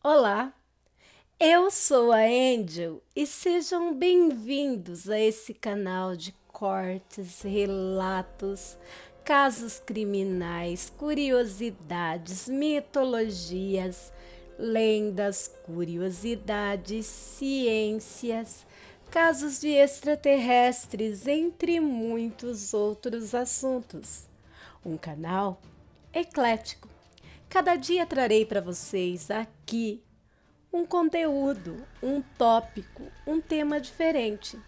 Olá, eu sou a Angel e sejam bem-vindos a esse canal de cortes, relatos, casos criminais, curiosidades, mitologias, lendas, curiosidades, ciências, casos de extraterrestres, entre muitos outros assuntos. Um canal eclético. Cada dia trarei para vocês aqui um conteúdo, um tópico, um tema diferente.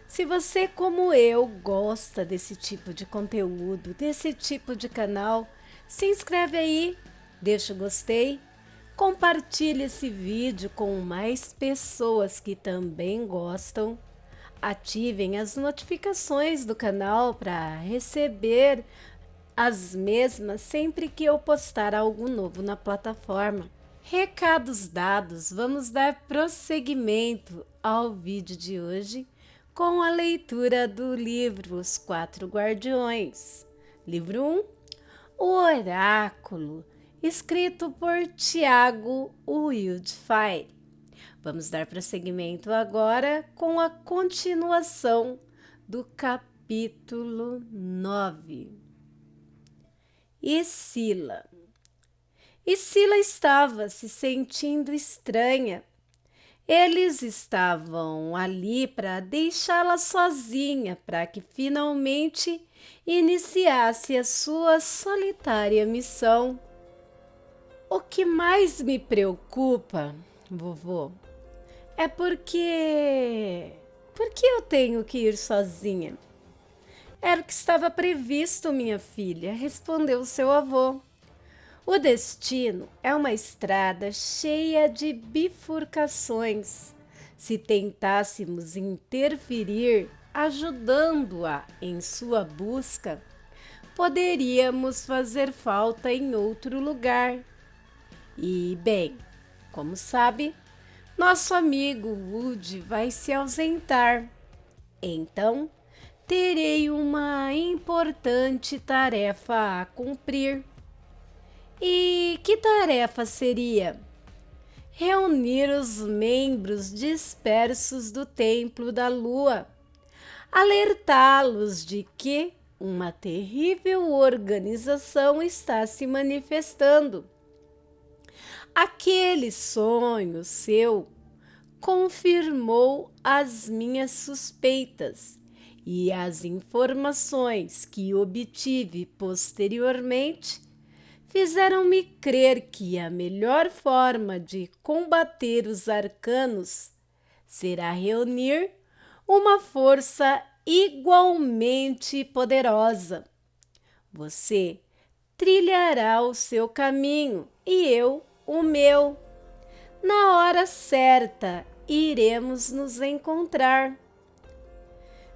Se você, como eu, gosta desse tipo de conteúdo, desse tipo de canal, se inscreve aí, deixa o gostei, compartilhe esse vídeo com mais pessoas que também gostam. Ativem as notificações do canal para receber as mesmas sempre que eu postar algo novo na plataforma. Recados dados, vamos dar prosseguimento ao vídeo de hoje com a leitura do livro Os Quatro Guardiões. Livro 1, O Oráculo, escrito por Tiago Wildfire. Vamos dar prosseguimento agora com a continuação do capítulo 9. E Sila estava se sentindo estranha. Eles estavam ali para deixá-la sozinha, para que finalmente iniciasse a sua solitária missão. O que mais me preocupa, vovô, é porque eu tenho que ir sozinha. Era o que estava previsto, minha filha, respondeu seu avô. O destino é uma estrada cheia de bifurcações. Se tentássemos interferir, ajudando-a em sua busca, poderíamos fazer falta em outro lugar. E, bem, como sabe, nosso amigo Woody vai se ausentar. Então, terei uma importante tarefa a cumprir. E que tarefa seria? Reunir os membros dispersos do Templo da Lua, alertá-los de que uma terrível organização está se manifestando. Aquele sonho seu confirmou as minhas suspeitas e as informações que obtive posteriormente fizeram-me crer que a melhor forma de combater os arcanos será reunir uma força igualmente poderosa. Você trilhará o seu caminho e eu o meu. Na hora certa, iremos nos encontrar.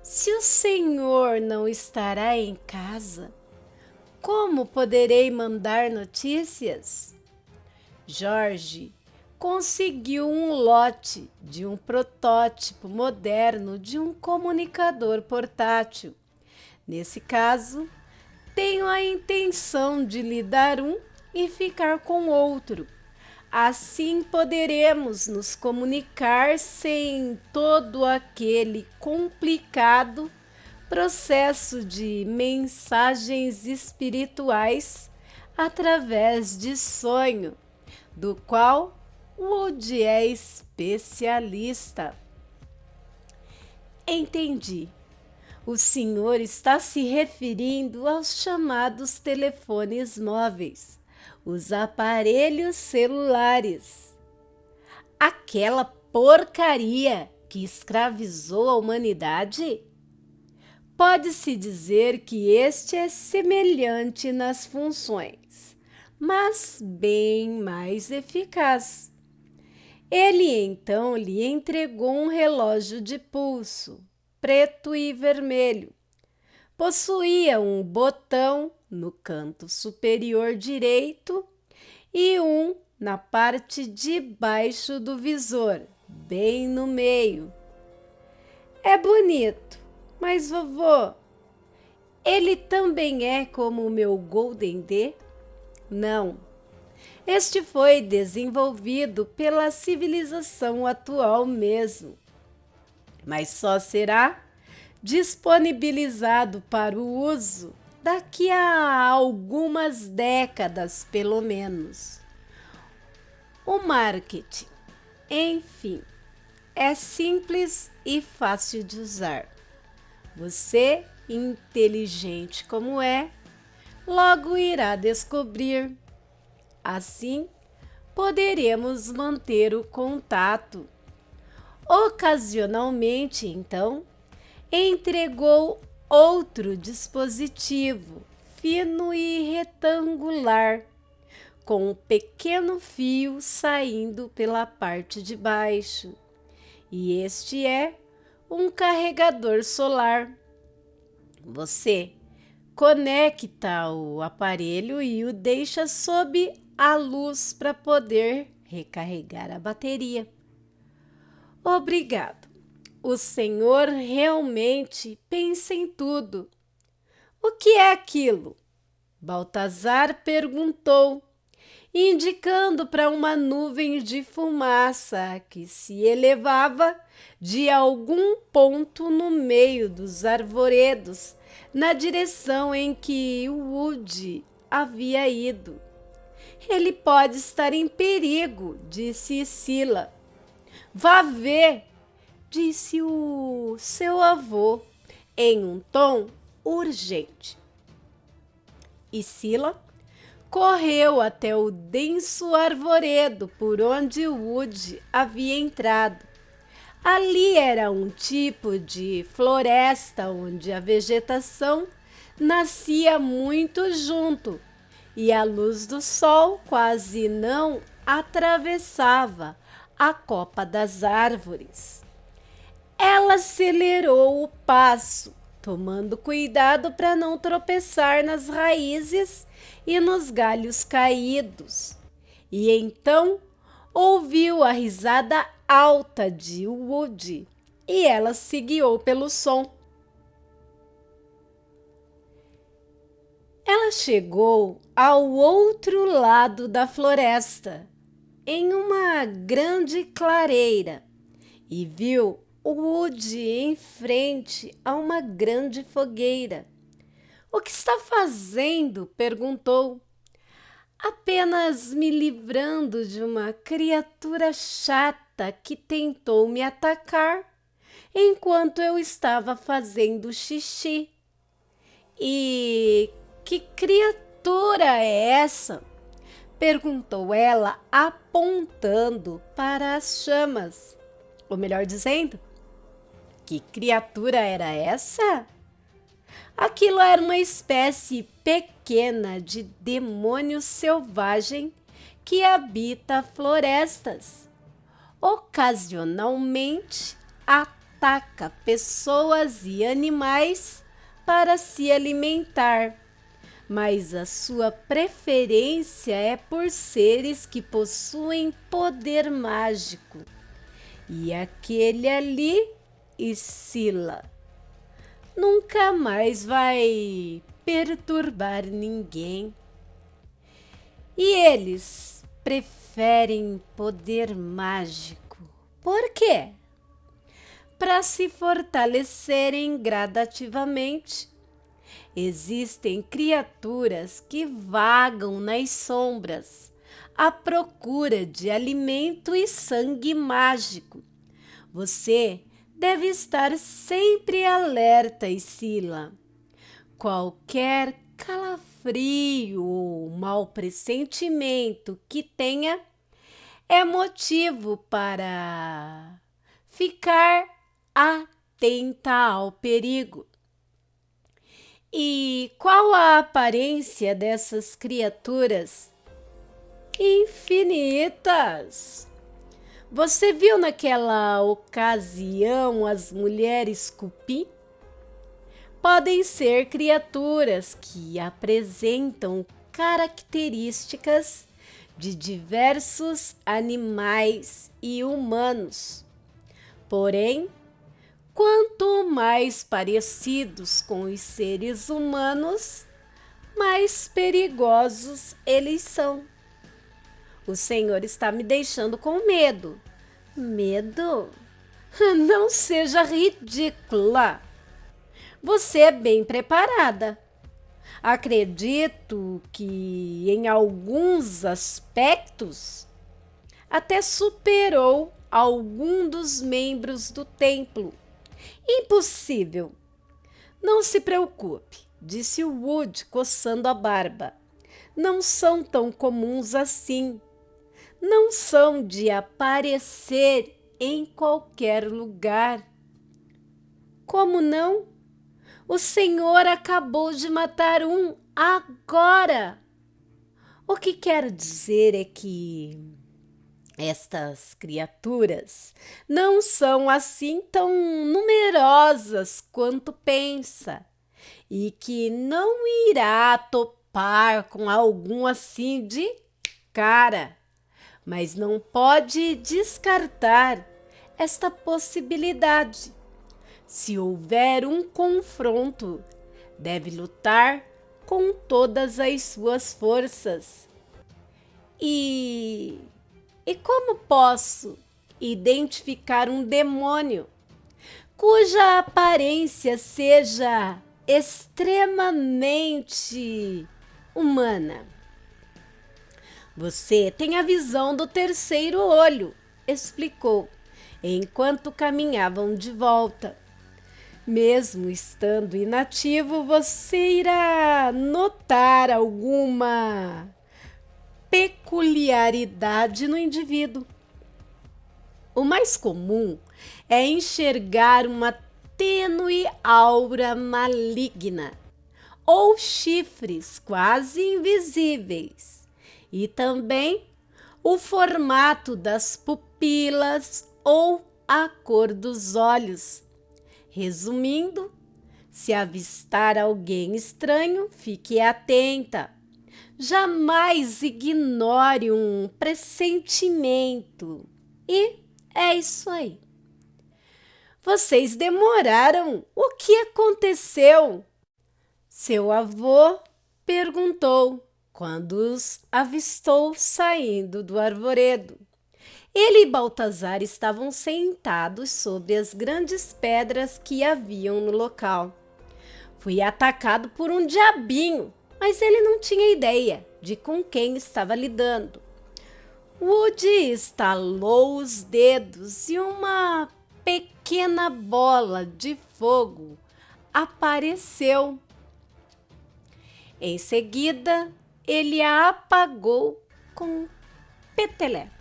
Se o Senhor não estará em casa, como poderei mandar notícias? Jorge conseguiu um lote de um protótipo moderno de um comunicador portátil. Nesse caso, tenho a intenção de lhe dar um e ficar com outro. Assim poderemos nos comunicar sem todo aquele complicado processo de mensagens espirituais através de sonho, do qual Woody é especialista. Entendi. O senhor está se referindo aos chamados telefones móveis, os aparelhos celulares. Aquela porcaria que escravizou a humanidade? Pode-se dizer que este é semelhante nas funções, mas bem mais eficaz. Ele então lhe entregou um relógio de pulso, preto e vermelho. Possuía um botão no canto superior direito e um na parte de baixo do visor, bem no meio. É bonito, mas vovô, ele também é como o meu Golden D? Não, Este foi desenvolvido pela civilização atual mesmo, mas só será disponibilizado para o uso daqui a algumas décadas, pelo menos. O marketing, enfim, é simples e fácil de usar. Você, inteligente como é, logo irá descobrir. Assim, poderemos manter o contato. Ocasionalmente, então, entregou outro dispositivo fino e retangular, com um pequeno fio saindo pela parte de baixo. E este é um carregador solar. Você conecta o aparelho e o deixa sob a luz para poder recarregar a bateria. Obrigado. O senhor realmente pensa em tudo. O que é aquilo? Baltazar perguntou, indicando para uma nuvem de fumaça que se elevava de algum ponto no meio dos arvoredos, na direção em que Woody havia ido. Ele pode estar em perigo, disse Sila. Vá ver, disse o seu avô, em um tom urgente. E Sila correu até o denso arvoredo por onde Woody havia entrado. Ali era um tipo de floresta onde a vegetação nascia muito junto e a luz do sol quase não atravessava a copa das árvores. Ela acelerou o passo, tomando cuidado para não tropeçar nas raízes e nos galhos caídos. E então ouviu a risada alta de Woody e ela se guiou pelo som. Ela chegou ao outro lado da floresta, em uma grande clareira, e viu Woody em frente a uma grande fogueira. O que está fazendo? Perguntou. Apenas me livrando de uma criatura chata que tentou me atacar enquanto eu estava fazendo xixi. E que criatura é essa? Perguntou ela, apontando para as chamas. Ou melhor dizendo, que criatura era essa? Aquilo era uma espécie pequena de demônio selvagem que habita florestas. Ocasionalmente ataca pessoas e animais para se alimentar, mas a sua preferência é por seres que possuem poder mágico. E aquele ali, Sila, nunca mais vai perturbar ninguém. E eles preferem poder mágico. Por quê? Para se fortalecerem gradativamente. Existem criaturas que vagam nas sombras à procura de alimento e sangue mágico. Você deve estar sempre alerta, Sila. Qualquer calafrio ou mau pressentimento que tenha é motivo para ficar atenta ao perigo. E qual a aparência dessas criaturas? Infinitas! Você viu naquela ocasião as mulheres cupim? Podem ser criaturas que apresentam características de diversos animais e humanos. Porém, quanto mais parecidos com os seres humanos, mais perigosos eles são. O senhor está me deixando com medo. Medo? Não seja ridícula. Você é bem preparada. Acredito que, em alguns aspectos, até superou algum dos membros do templo. Impossível. Não se preocupe, disse o Wood, coçando a barba. Não são tão comuns assim. Não são de aparecer em qualquer lugar. Como não? O senhor acabou de matar um agora. O que quero dizer é que estas criaturas não são assim tão numerosas quanto pensa e que não irá topar com algum assim de cara, mas não pode descartar esta possibilidade. Se houver um confronto, deve lutar com todas as suas forças. E como posso identificar um demônio cuja aparência seja extremamente humana? Você tem a visão do terceiro olho, explicou, enquanto caminhavam de volta. Mesmo estando inativo, você irá notar alguma peculiaridade no indivíduo. O mais comum é enxergar uma tênue aura maligna ou chifres quase invisíveis, e também o formato das pupilas ou a cor dos olhos. Resumindo, se avistar alguém estranho, fique atenta. Jamais ignore um pressentimento. E é isso aí. Vocês demoraram. O que aconteceu? Seu avô perguntou quando os avistou saindo do arvoredo. Ele e Baltazar estavam sentados sobre as grandes pedras que haviam no local. Fui atacado por um diabinho, mas ele não tinha ideia de com quem estava lidando. Woody estalou os dedos e uma pequena bola de fogo apareceu. Em seguida, ele a apagou com um peteleco.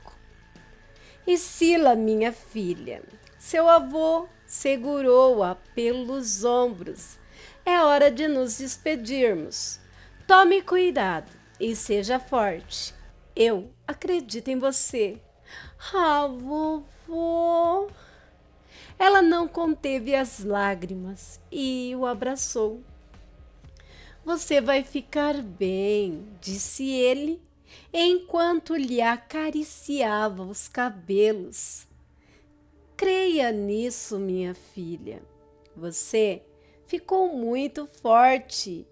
E Sila, minha filha, seu avô segurou-a pelos ombros. É hora de nos despedirmos. Tome cuidado e seja forte. Eu acredito em você. Ah, vovô! Ela não conteve as lágrimas e o abraçou. Você vai ficar bem, disse ele, enquanto lhe acariciava os cabelos. Creia nisso, minha filha. Você ficou muito forte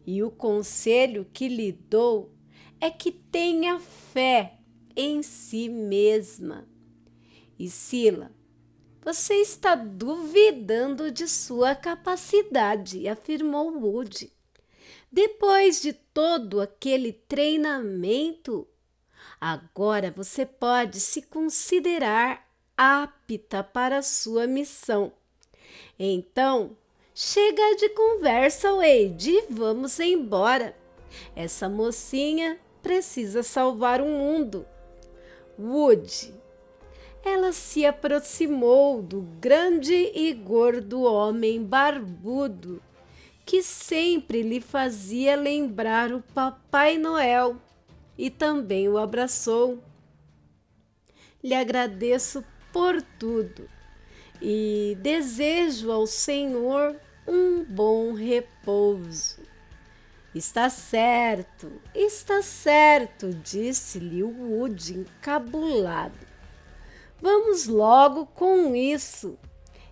e o conselho que lhe dou é que tenha fé em si mesma. E Sila, você está duvidando de sua capacidade, afirmou Woody. Depois de todo aquele treinamento, agora você pode se considerar apta para a sua missão. Então, chega de conversa, Wade, e vamos embora. Essa mocinha precisa salvar o mundo. Woody. Ela se aproximou do grande e gordo homem barbudo, que sempre lhe fazia lembrar o Papai Noel, e também o abraçou. Lhe agradeço por tudo e desejo ao Senhor um bom repouso. Está certo, disse-lhe o Woody encabulado. Vamos logo com isso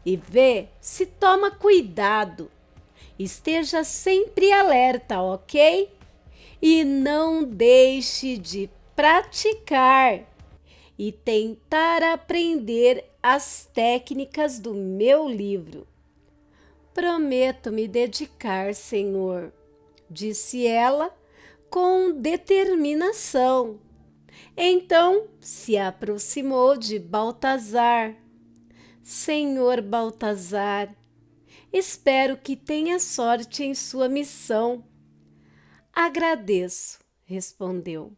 e vê se toma cuidado. Esteja sempre alerta, ok? E não deixe de praticar e tentar aprender as técnicas do meu livro. Prometo me dedicar, Senhor, disse ela com determinação. Então se aproximou de Baltazar. Senhor Baltazar, espero que tenha sorte em sua missão. Agradeço, respondeu.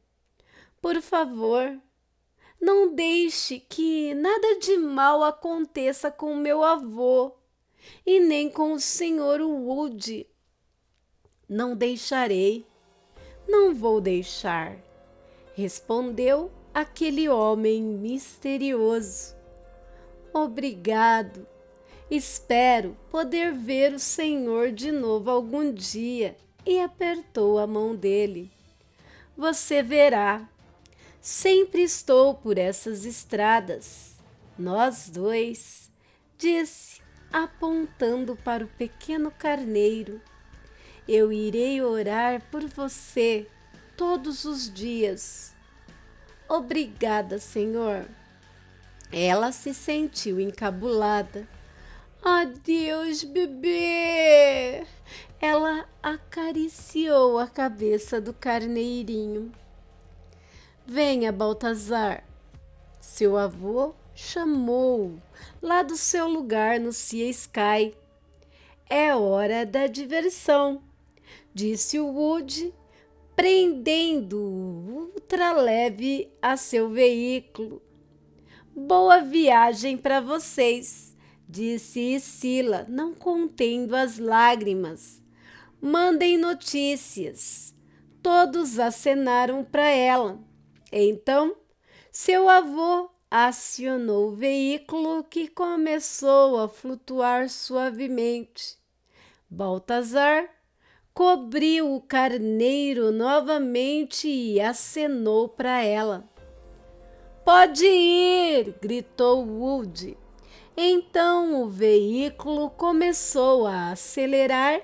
Por favor, não deixe que nada de mal aconteça com meu avô e nem com o Sr. Wood. Não deixarei, não vou deixar, respondeu aquele homem misterioso. Obrigado, espero poder ver o Senhor de novo algum dia, e apertou a mão dele. Você verá, sempre estou por essas estradas, nós dois, disse, apontando para o pequeno carneiro. Eu irei orar por você todos os dias. Obrigada, Senhor. Ela se sentiu encabulada. Adeus, bebê! Ela acariciou a cabeça do carneirinho. Venha, Baltazar. Seu avô chamou-o lá do seu lugar no Sea Sky. É hora da diversão, disse o Wood, prendendo o ultraleve a seu veículo. Boa viagem para vocês, disse Scylla, não contendo as lágrimas. Mandem notícias. Todos acenaram para ela. Então, seu avô acionou o veículo que começou a flutuar suavemente. Baltazar cobriu o carneiro novamente e acenou para ela. Pode ir! Gritou Wood. Então o veículo começou a acelerar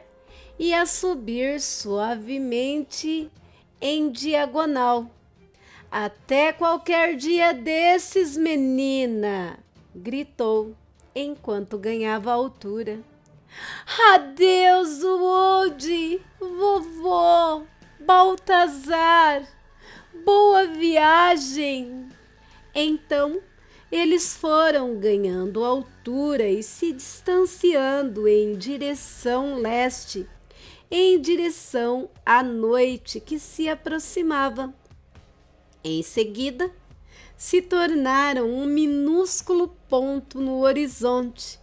e a subir suavemente em diagonal. Até qualquer dia desses, menina! Gritou enquanto ganhava altura. Adeus, Wood, vovô, Baltazar, boa viagem! Então eles foram ganhando altura e se distanciando em direção leste, em direção à noite que se aproximava. Em seguida, se tornaram um minúsculo ponto no horizonte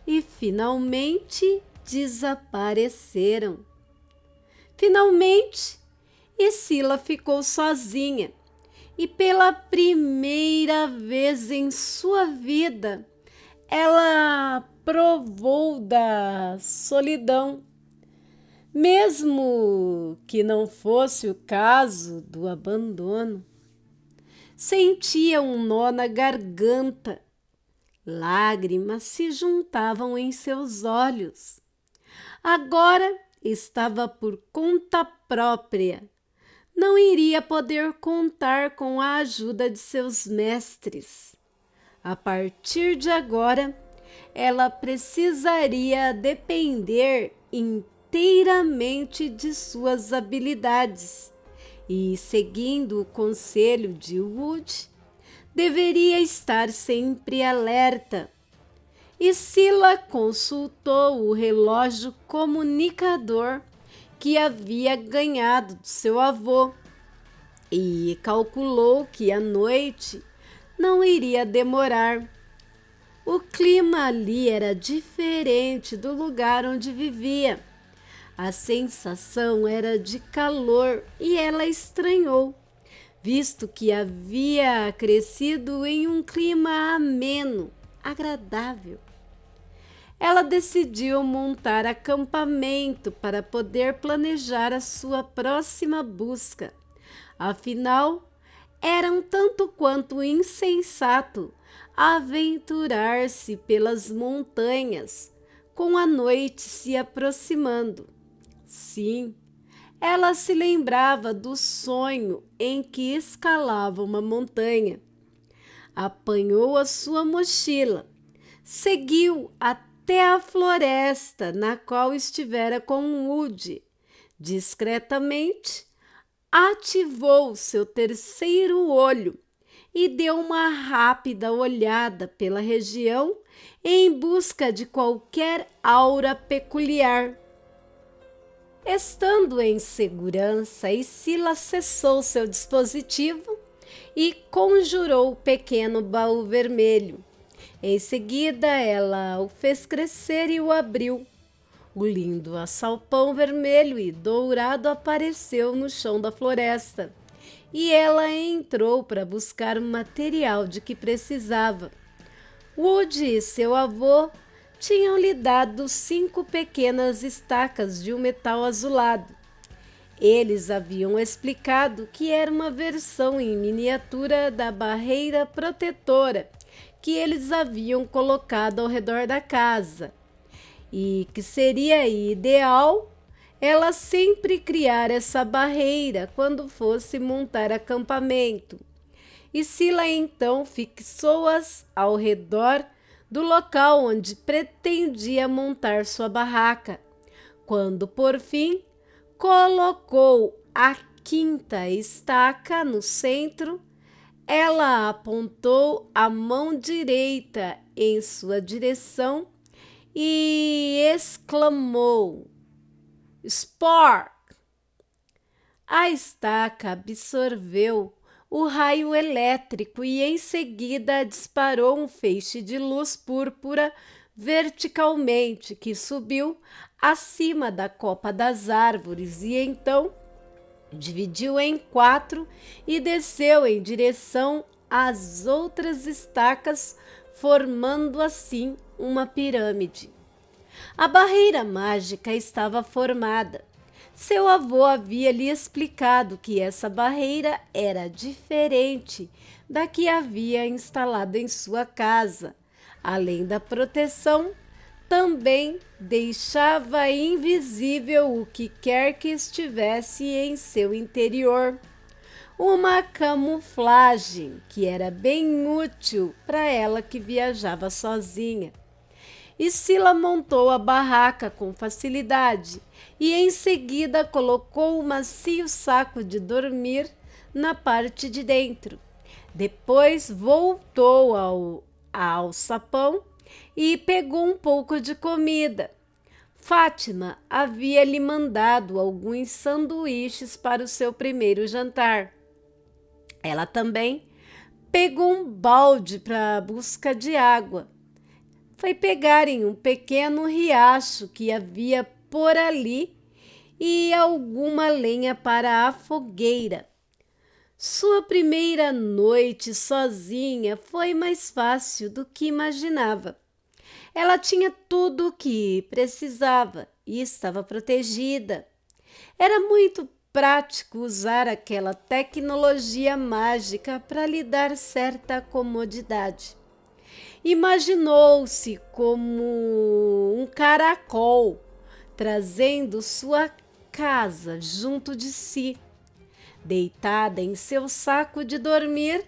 e finalmente desapareceram. Finalmente, Scylla ficou sozinha e pela primeira vez em sua vida, ela provou da solidão. Mesmo que não fosse o caso do abandono, sentia um nó na garganta. Lágrimas se juntavam em seus olhos. Agora estava por conta própria. Não iria poder contar com a ajuda de seus mestres. A partir de agora, ela precisaria depender inteiramente de suas habilidades e, seguindo o conselho de Wood, deveria estar sempre alerta. Scylla consultou o relógio comunicador que havia ganhado do seu avô e calculou que a noite não iria demorar. O clima ali era diferente do lugar onde vivia. A sensação era de calor e ela estranhou, visto que havia crescido em um clima ameno, agradável. Ela decidiu montar acampamento para poder planejar a sua próxima busca. Afinal, era um tanto quanto insensato aventurar-se pelas montanhas com a noite se aproximando. Sim, ela se lembrava do sonho em que escalava uma montanha. Apanhou a sua mochila, seguiu até a floresta na qual estivera com Woody. Discretamente, ativou seu terceiro olho e deu uma rápida olhada pela região em busca de qualquer aura peculiar. Estando em segurança, Scylla acessou seu dispositivo e conjurou o pequeno baú vermelho. Em seguida, ela o fez crescer e o abriu. O lindo açalpão vermelho e dourado apareceu no chão da floresta e ela entrou para buscar o material de que precisava. Woody e seu avô tinham lhe dado 5 pequenas estacas de um metal azulado. Eles haviam explicado que era uma versão em miniatura da barreira protetora que eles haviam colocado ao redor da casa e que seria ideal ela sempre criar essa barreira quando fosse montar acampamento. E Scylla então fixou-as ao redor do local onde pretendia montar sua barraca, quando por fim colocou a 5ª estaca no centro. Ela apontou a mão direita em sua direção e exclamou: "Spark!" A estaca absorveu o raio elétrico e em seguida disparou um feixe de luz púrpura verticalmente que subiu acima da copa das árvores e então dividiu em 4 e desceu em direção às outras estacas, formando assim uma pirâmide. A barreira mágica estava formada. Seu avô havia lhe explicado que essa barreira era diferente da que havia instalado em sua casa. Além da proteção, também deixava invisível o que quer que estivesse em seu interior. Uma camuflagem que era bem útil para ela que viajava sozinha. Scylla montou a barraca com facilidade e em seguida colocou o macio saco de dormir na parte de dentro. Depois voltou ao alçapão e pegou um pouco de comida. Fátima havia lhe mandado alguns sanduíches para o seu primeiro jantar. Ela também pegou um balde para a busca de água. Foi pegar em um pequeno riacho que havia por ali e alguma lenha para a fogueira. Sua primeira noite sozinha foi mais fácil do que imaginava. Ela tinha tudo o que precisava e estava protegida. Era muito prático usar aquela tecnologia mágica para lhe dar certa comodidade. Imaginou-se como um caracol trazendo sua casa junto de si. Deitada em seu saco de dormir,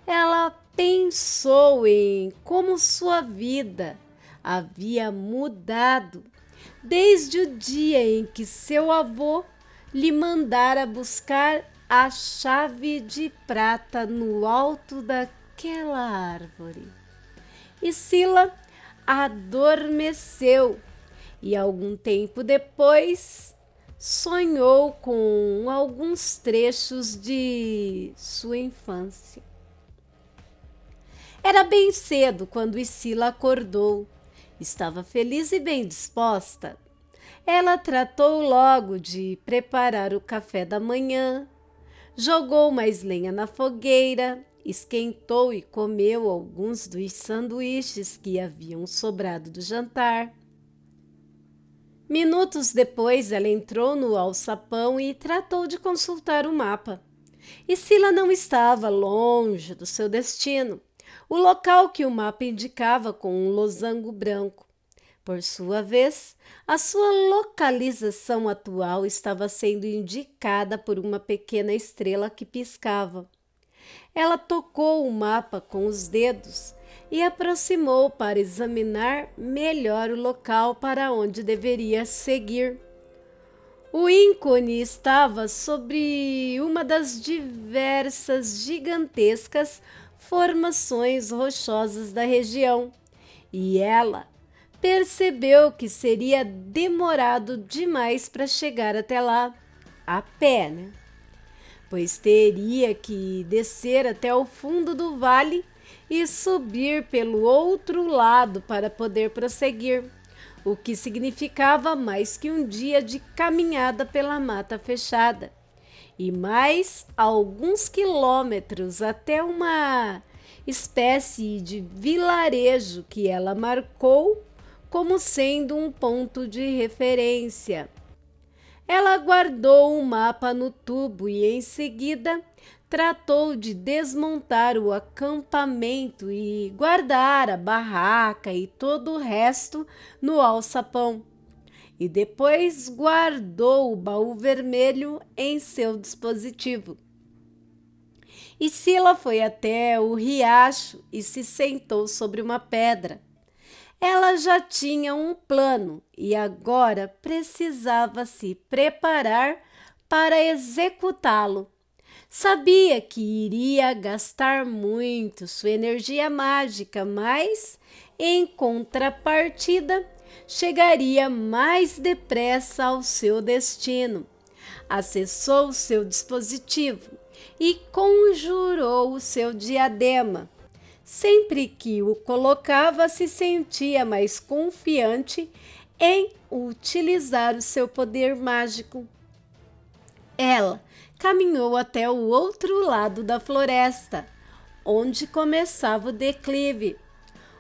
ela pensou em como sua vida havia mudado desde o dia em que seu avô lhe mandara buscar a chave de prata no alto daquela árvore. Scylla adormeceu e algum tempo depois sonhou com alguns trechos de sua infância. Era bem cedo quando Scylla acordou. Estava feliz e bem disposta. Ela tratou logo de preparar o café da manhã, jogou mais lenha na fogueira, esquentou e comeu alguns dos sanduíches que haviam sobrado do jantar. Minutos depois, ela entrou no alçapão e tratou de consultar o mapa. Scylla não estava longe do seu destino, o local que o mapa indicava com um losango branco. Por sua vez, a sua localização atual estava sendo indicada por uma pequena estrela que piscava. Ela tocou o mapa com os dedos e aproximou para examinar melhor o local para onde deveria seguir. O ícone estava sobre uma das diversas gigantescas formações rochosas da região, e ela percebeu que seria demorado demais para chegar até lá, a pé, né? Pois teria que descer até o fundo do vale e subir pelo outro lado para poder prosseguir, o que significava mais que um dia de caminhada pela mata fechada e mais alguns quilômetros até uma espécie de vilarejo que ela marcou como sendo um ponto de referência. Ela guardou o mapa no tubo e, em seguida, tratou de desmontar o acampamento e guardar a barraca e todo o resto no alçapão. E depois guardou o baú vermelho em seu dispositivo. E Sila foi até o riacho e se sentou sobre uma pedra. Ela já tinha um plano e agora precisava se preparar para executá-lo. Sabia que iria gastar muito sua energia mágica, mas, em contrapartida, chegaria mais depressa ao seu destino. Acessou seu dispositivo e conjurou o seu diadema. Sempre que o colocava, se sentia mais confiante em utilizar o seu poder mágico. Ela caminhou até o outro lado da floresta, onde começava o declive.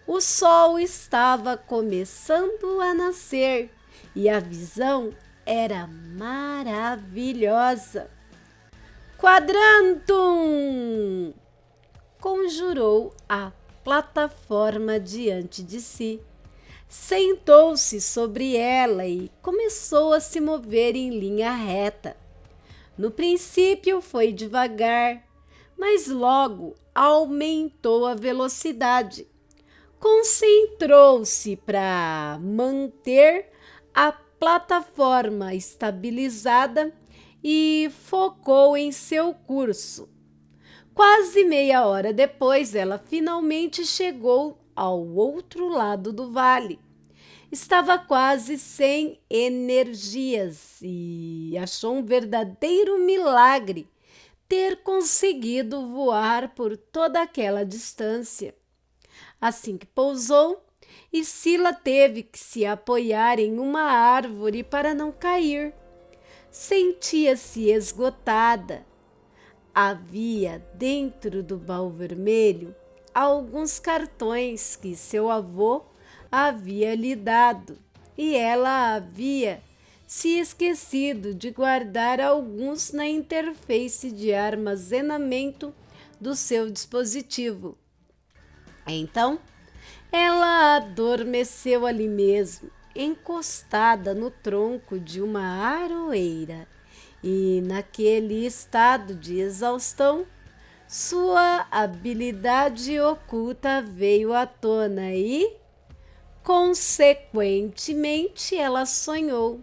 O sol estava começando a nascer e a visão era maravilhosa. Quadrantum! Conjurou a plataforma diante de si. Sentou-se sobre ela e começou a se mover em linha reta. No princípio foi devagar, mas logo aumentou a velocidade. Concentrou-se para manter a plataforma estabilizada e focou em seu curso. Quase meia hora depois, ela finalmente chegou ao outro lado do vale. Estava quase sem energias e achou um verdadeiro milagre ter conseguido voar por toda aquela distância. Assim que pousou, Sila teve que se apoiar em uma árvore para não cair. Sentia-se esgotada. Havia dentro do baú vermelho alguns cartões que seu avô havia lhe dado e ela havia se esquecido de guardar alguns na interface de armazenamento do seu dispositivo. Então, ela adormeceu ali mesmo, encostada no tronco de uma aroeira. E naquele estado de exaustão, sua habilidade oculta veio à tona e, consequentemente, ela sonhou.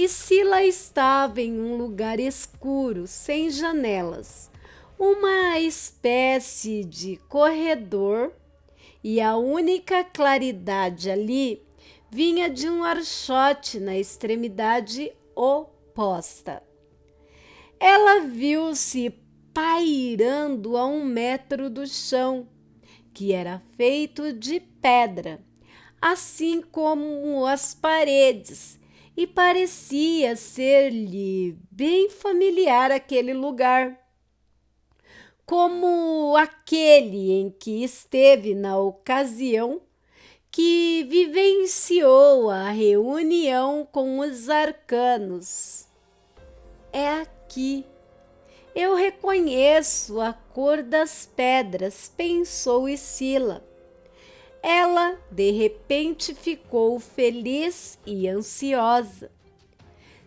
Sila estava em um lugar escuro, sem janelas, uma espécie de corredor, e a única claridade ali vinha de um archote na extremidade oposta. Ela viu-se pairando a 1 metro do chão, que era feito de pedra, assim como as paredes, e parecia ser-lhe bem familiar aquele lugar, como aquele em que esteve na ocasião que vivenciou a reunião com os arcanos. É aqui. Eu reconheço a cor das pedras, pensou Sila. Ela, de repente, ficou feliz e ansiosa.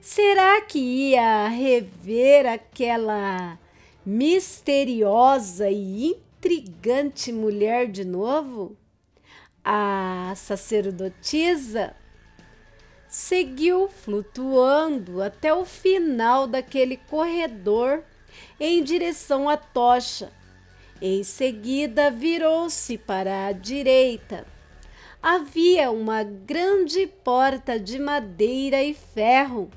Será que ia rever aquela misteriosa e intrigante mulher de novo? A sacerdotisa seguiu flutuando até o final daquele corredor em direção à tocha. Em seguida, virou-se para a direita. Havia uma grande porta de madeira e ferro.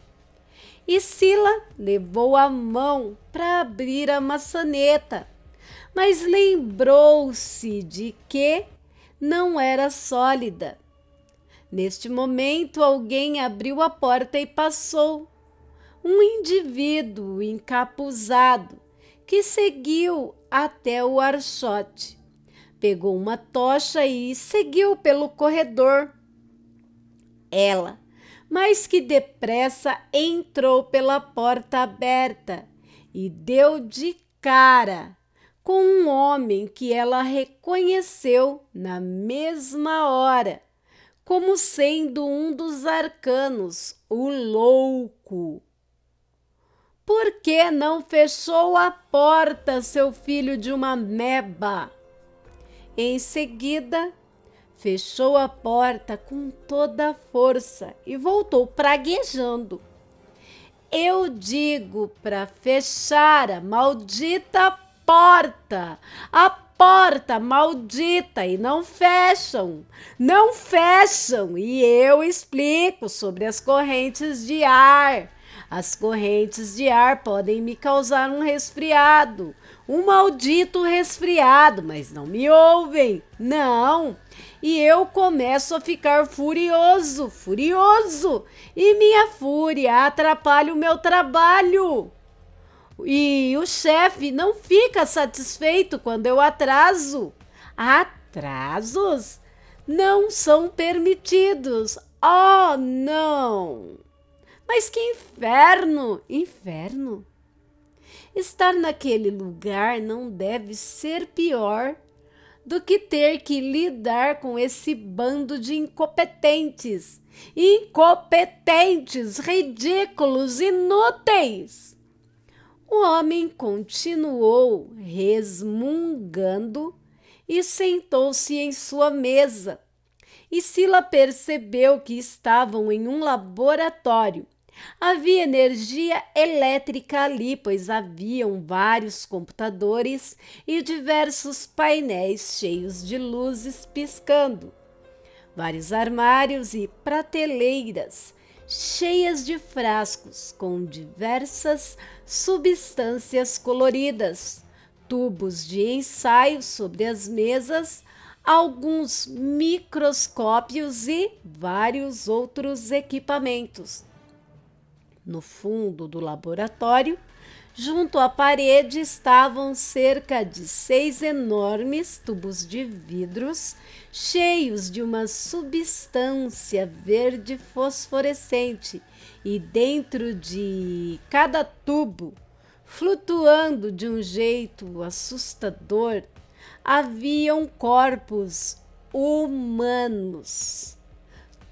E Sila levou a mão para abrir a maçaneta, mas lembrou-se de que não era sólida. Neste momento, alguém abriu a porta e passou. Um indivíduo encapuzado que seguiu até o archote. Pegou uma tocha e seguiu pelo corredor. Ela, mais que depressa, entrou pela porta aberta e deu de cara com um homem que ela reconheceu na mesma hora como sendo um dos arcanos, o louco. Por que não fechou a porta, seu filho de uma meba? Em seguida, fechou a porta com toda a força e voltou praguejando. Eu digo para fechar a maldita porta, a porta maldita, e não fecham, e eu explico sobre as correntes de ar. As correntes de ar podem me causar um resfriado, um maldito resfriado, mas não me ouvem, não. E eu começo a ficar furioso, e minha fúria atrapalha o meu trabalho. E o chefe não fica satisfeito quando eu atraso. Atrasos não são permitidos. Oh, não! Mas que inferno! Inferno? Estar naquele lugar não deve ser pior do que ter que lidar com esse bando de incompetentes, ridículos, inúteis. O homem continuou resmungando e sentou-se em sua mesa. E Sila percebeu que estavam em um laboratório. Havia energia elétrica ali, pois haviam vários computadores e diversos painéis cheios de luzes piscando. Vários armários e prateleiras cheias de frascos com diversas substâncias coloridas, tubos de ensaio sobre as mesas, alguns microscópios e vários outros equipamentos. No fundo do laboratório, junto à parede, estavam cerca de 6 enormes tubos de vidros cheios de uma substância verde fosforescente e dentro de cada tubo, flutuando de um jeito assustador, haviam corpos humanos.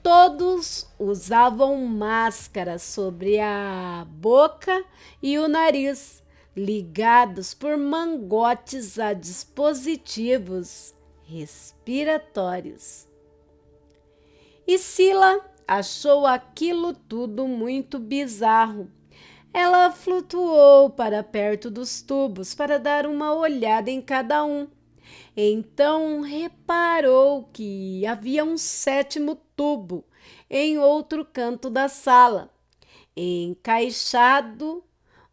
Todos usavam máscaras sobre a boca e o nariz, ligados por mangotes a dispositivos respiratórios. E Sila achou aquilo tudo muito bizarro. Ela flutuou para perto dos tubos para dar uma olhada em cada um. Então reparou que havia um 7º tubo em outro canto da sala, encaixado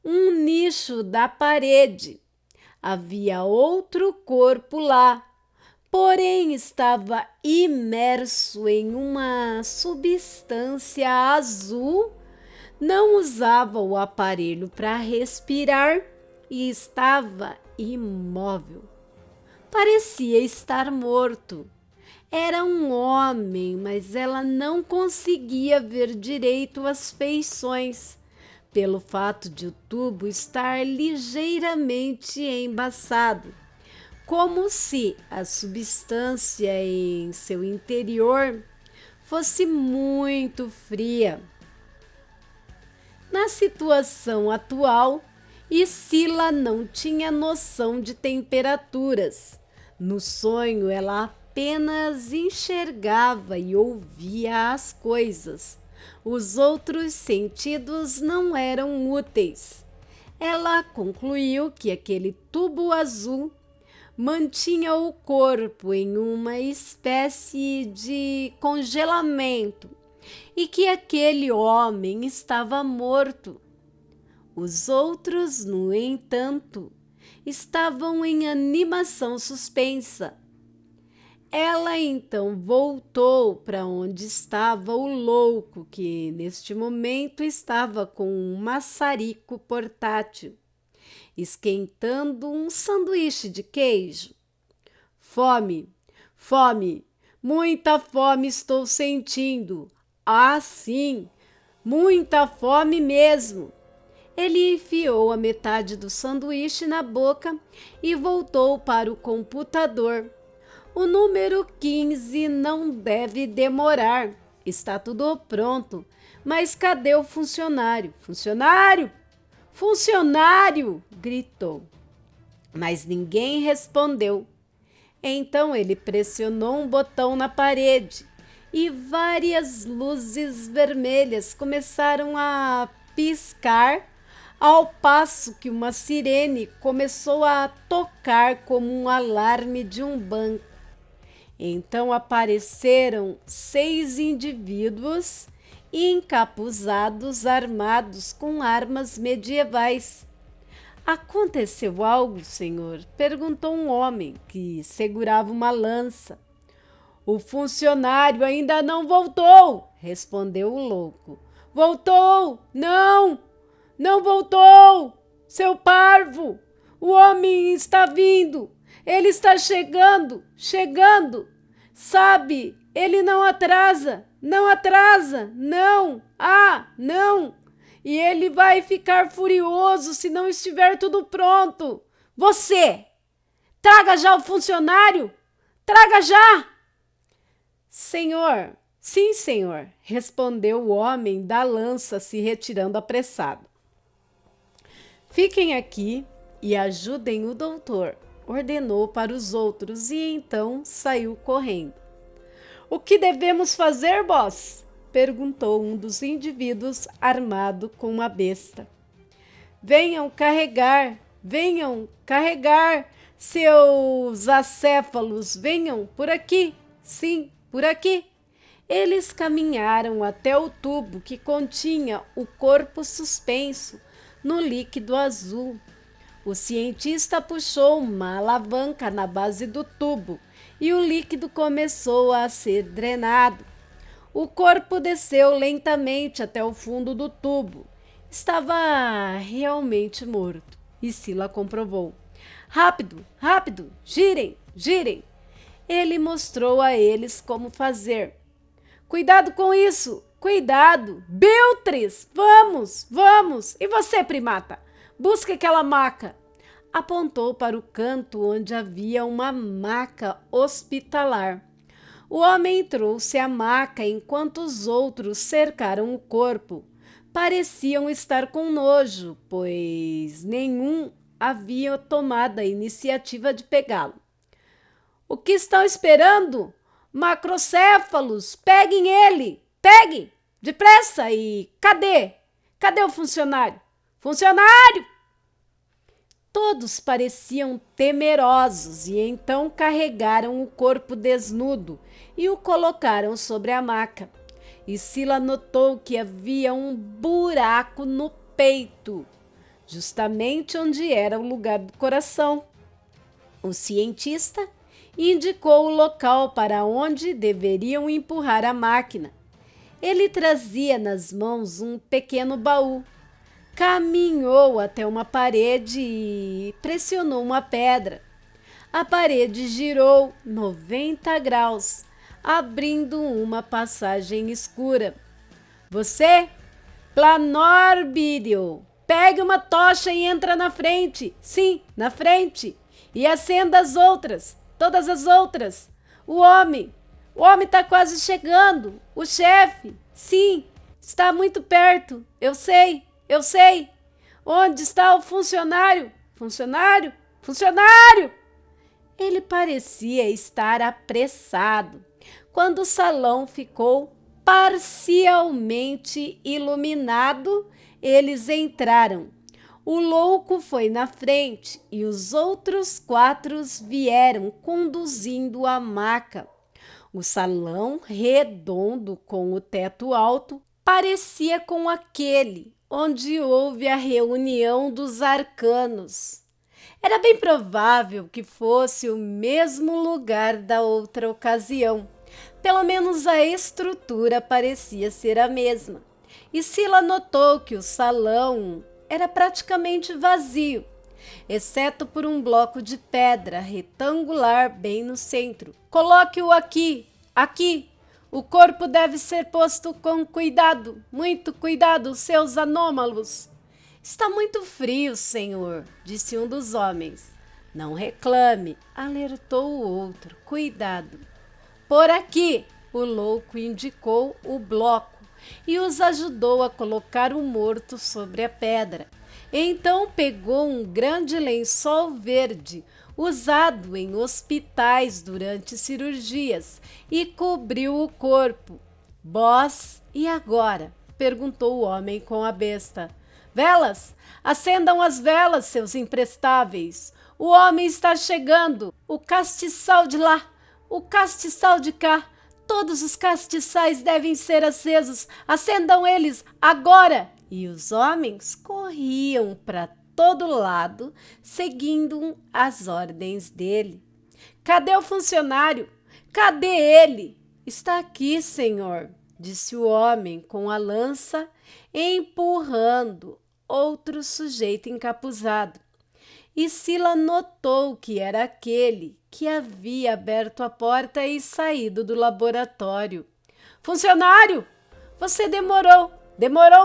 um nicho da parede. Havia outro corpo lá, porém estava imerso em uma substância azul, não usava o aparelho para respirar e estava imóvel. Parecia estar morto. Era um homem, mas ela não conseguia ver direito as feições, pelo fato de o tubo estar ligeiramente embaçado, como se a substância em seu interior fosse muito fria. Na situação atual, Scylla não tinha noção de temperaturas. No sonho, ela apenas enxergava e ouvia as coisas. Os outros sentidos não eram úteis. Ela concluiu que aquele tubo azul mantinha o corpo em uma espécie de congelamento e que aquele homem estava morto. Os outros, no entanto, estavam em animação suspensa. Ela então voltou para onde estava o louco, que neste momento estava com um maçarico portátil, esquentando um sanduíche de queijo. Fome, fome, muita fome estou sentindo. Ah, sim, muita fome mesmo. Ele enfiou a metade do sanduíche na boca e voltou para o computador. O número 15 não deve demorar. Está tudo pronto. Mas cadê o funcionário? Funcionário! Funcionário! Gritou. Mas ninguém respondeu. Então ele pressionou um botão na parede e várias luzes vermelhas começaram a piscar, ao passo que uma sirene começou a tocar como um alarme de um banco. Então apareceram 6 indivíduos encapuzados, armados com armas medievais. Aconteceu algo, senhor? Perguntou um homem que segurava uma lança. O funcionário ainda não voltou, respondeu o louco. Voltou! Não! Não voltou! Seu parvo! O homem está vindo! Ele está chegando! Chegando! Sabe, ele não atrasa! Não atrasa! Não! Ah, não! E ele vai ficar furioso se não estiver tudo pronto! Você! Traga já o funcionário! Traga já! Senhor! Sim, senhor! Respondeu o homem da lança, se retirando apressado. Fiquem aqui e ajudem o doutor, ordenou para os outros e então saiu correndo. O que devemos fazer, boss? Perguntou um dos indivíduos armado com uma besta. Venham carregar, seus acéfalos, venham por aqui, sim, por aqui. Eles caminharam até o tubo que continha o corpo suspenso no líquido azul. O cientista puxou uma alavanca na base do tubo e o líquido começou a ser drenado. O corpo desceu lentamente até o fundo do tubo. Estava realmente morto, e Scylla comprovou. Rápido, rápido, girem, girem. Ele mostrou a eles como fazer. Cuidado com isso, cuidado. Biltris, vamos, vamos. E você, primata? Busque aquela maca. Apontou para o canto onde havia uma maca hospitalar. O homem trouxe a maca enquanto os outros cercaram o corpo. Pareciam estar com nojo, pois nenhum havia tomado a iniciativa de pegá-lo. O que estão esperando? Macrocéfalos, peguem ele! Pegue! Depressa! E cadê? Cadê o funcionário? Funcionário! Todos pareciam temerosos e então carregaram o corpo desnudo e o colocaram sobre a maca. E Scylla notou que havia um buraco no peito, justamente onde era o lugar do coração. O cientista indicou o local para onde deveriam empurrar a máquina. Ele trazia nas mãos um pequeno baú. Caminhou até uma parede e pressionou uma pedra. A parede girou 90 graus, abrindo uma passagem escura. Você, Planorbídeo, pegue uma tocha e entra na frente. Sim, na frente. E acenda as outras, todas as outras. O homem está quase chegando. O chefe, sim, está muito perto. Eu sei. Onde está o funcionário? Funcionário? Funcionário! Ele parecia estar apressado quando o salão ficou parcialmente iluminado. Eles entraram. O louco foi na frente e os outros 4 vieram conduzindo a maca. O salão redondo com o teto alto parecia com aquele onde houve a reunião dos arcanos. Era bem provável que fosse o mesmo lugar da outra ocasião. Pelo menos a estrutura parecia ser a mesma. E Sila notou que o salão era praticamente vazio, exceto por um bloco de pedra retangular bem no centro. Coloque-o aqui. O corpo deve ser posto com cuidado, muito cuidado, seus anômalos. Está muito frio, senhor, disse um dos homens. Não reclame, alertou o outro. Cuidado. Por aqui, o louco indicou o bloco e os ajudou a colocar o morto sobre a pedra. Então pegou um grande lençol verde, usado em hospitais durante cirurgias, e cobriu o corpo. Boss, e agora? Perguntou o homem com a besta. Velas! Acendam as velas, seus imprestáveis! O homem está chegando! O castiçal de lá! O castiçal de cá! Todos os castiçais devem ser acesos! Acendam eles agora! E os homens corriam para todo lado, seguindo as ordens dele. Cadê o funcionário? Cadê ele? Está aqui, senhor, disse o homem com a lança, empurrando outro sujeito encapuzado. E Sila notou que era aquele que havia aberto a porta e saído do laboratório. Funcionário, você demorou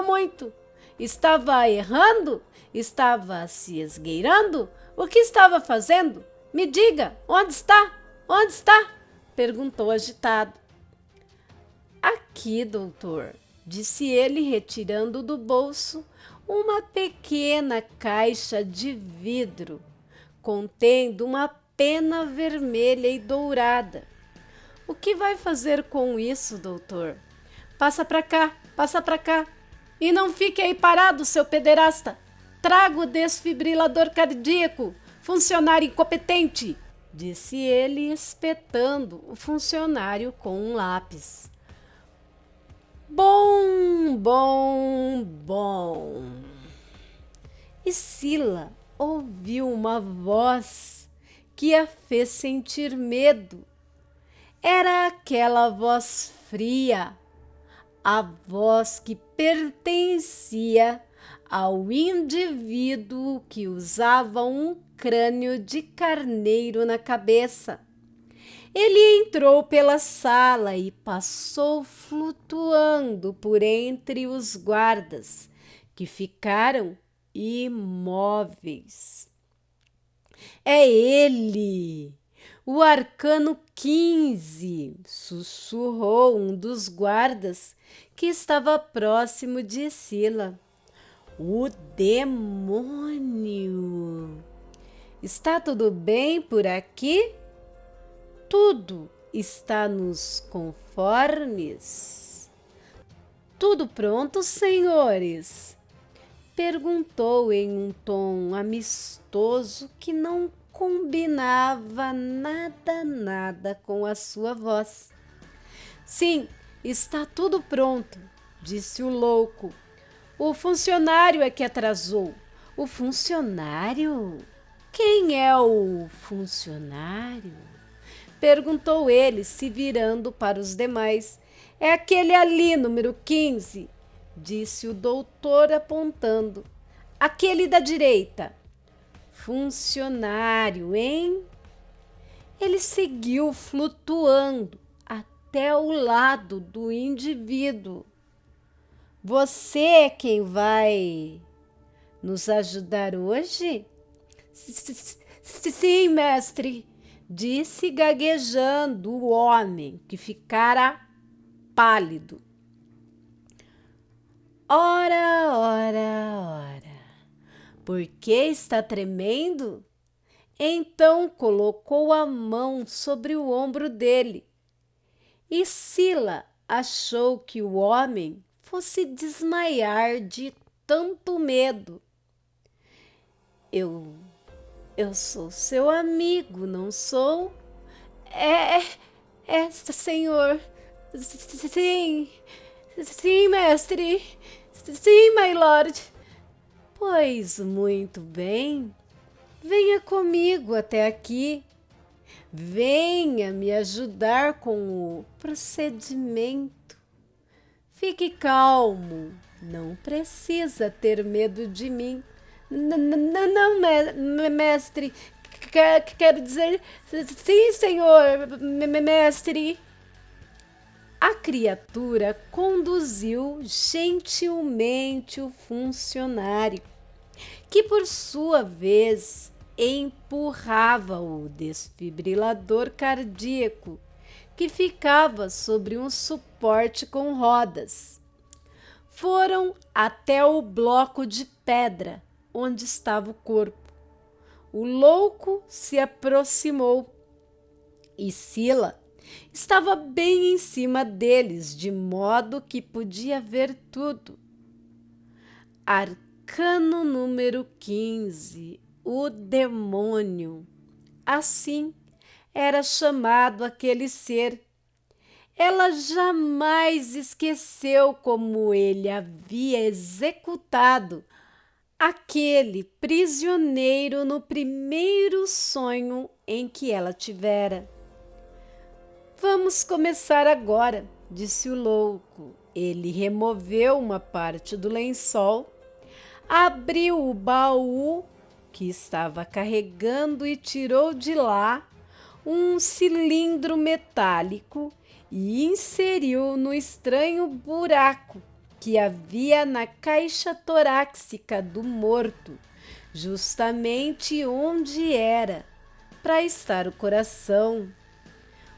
muito. Estava errando? Estava se esgueirando? O que estava fazendo? Me diga, onde está? Onde está? Perguntou agitado. Aqui, doutor, disse ele, retirando do bolso uma pequena caixa de vidro contendo uma pena vermelha e dourada. O que vai fazer com isso, doutor? Passa para cá. E não fique aí parado, seu pederasta. Traga o desfibrilador cardíaco, funcionário incompetente, disse ele, espetando o funcionário com um lápis. Bom. E Sila ouviu uma voz que a fez sentir medo. Era aquela voz fria, a voz que pertencia ao indivíduo que usava um crânio de carneiro na cabeça. Ele entrou pela sala e passou flutuando por entre os guardas, que ficaram imóveis. É ele! O arcano 15, sussurrou um dos guardas que estava próximo de Sila. O demônio! Está tudo bem por aqui? Tudo está nos conformes? Tudo pronto, senhores? Perguntou em um tom amistoso que não combinava nada com a sua voz. Sim, está tudo pronto, disse o louco. O funcionário é que atrasou. O funcionário? Quem é o funcionário? Perguntou ele, se virando para os demais. É aquele ali, número 15, disse o doutor apontando. Aquele da direita. Funcionário, hein? Ele seguiu flutuando até o lado do indivíduo. Você é quem vai nos ajudar hoje? Sim, mestre, disse gaguejando o homem, que ficara pálido. Ora, ora, ora, por que está tremendo? Então colocou a mão sobre o ombro dele, e Sila achou que o homem fosse desmaiar de tanto medo. Eu sou seu amigo, não sou? Senhor. Sim, sim, mestre. Sim, my lord. Pois muito bem. Venha comigo até aqui. Venha me ajudar com o procedimento. Fique calmo. Não precisa ter medo de mim. Não, mestre. Quero dizer, sim, senhor, mestre. A criatura conduziu gentilmente o funcionário, que por sua vez empurrava o desfibrilador cardíaco, que ficava sobre um suporte com rodas. Foram até o bloco de pedra onde estava o corpo. O louco se aproximou e Sila estava bem em cima deles, de modo que podia ver tudo. Arcano número 15, o demônio. Assim era chamado aquele ser. Ela jamais esqueceu como ele havia executado aquele prisioneiro no primeiro sonho em que ela tivera. Vamos começar agora, disse o louco. Ele removeu uma parte do lençol, abriu o baú que estava carregando e tirou de lá um cilindro metálico e inseriu no estranho buraco que havia na caixa torácica do morto, justamente onde era para estar o coração.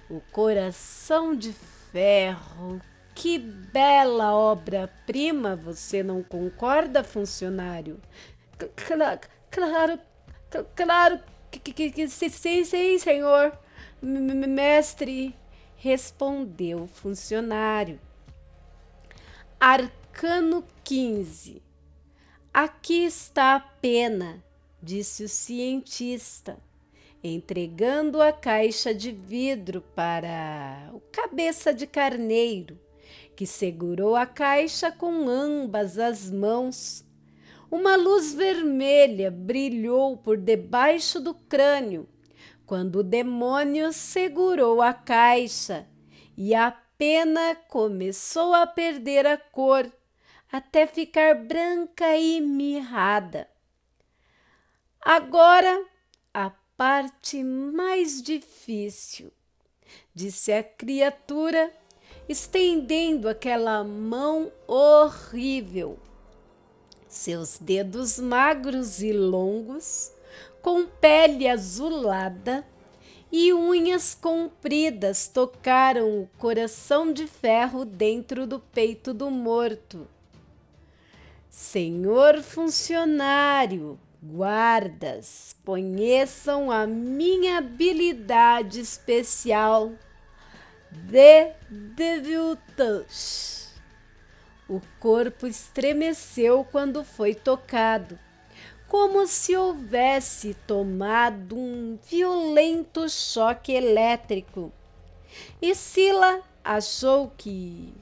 O coração de ferro. Que bela obra-prima, você não concorda, funcionário? Claro, claro que sim, senhor. Mestre, respondeu o funcionário. Arcano 15. Aqui está a pena, disse o cientista, entregando a caixa de vidro para o cabeça de carneiro, que segurou a caixa com ambas as mãos. Uma luz vermelha brilhou por debaixo do crânio quando o demônio segurou a caixa e a pena começou a perder a cor até ficar branca e mirrada. Agora, a parte mais difícil, disse a criatura, estendendo aquela mão horrível. Seus dedos magros e longos, com pele azulada e unhas compridas, tocaram o coração de ferro dentro do peito do morto. Senhor funcionário, guardas, conheçam a minha habilidade especial de Devil Touch. O corpo estremeceu quando foi tocado, como se houvesse tomado um violento choque elétrico. E Sila achou que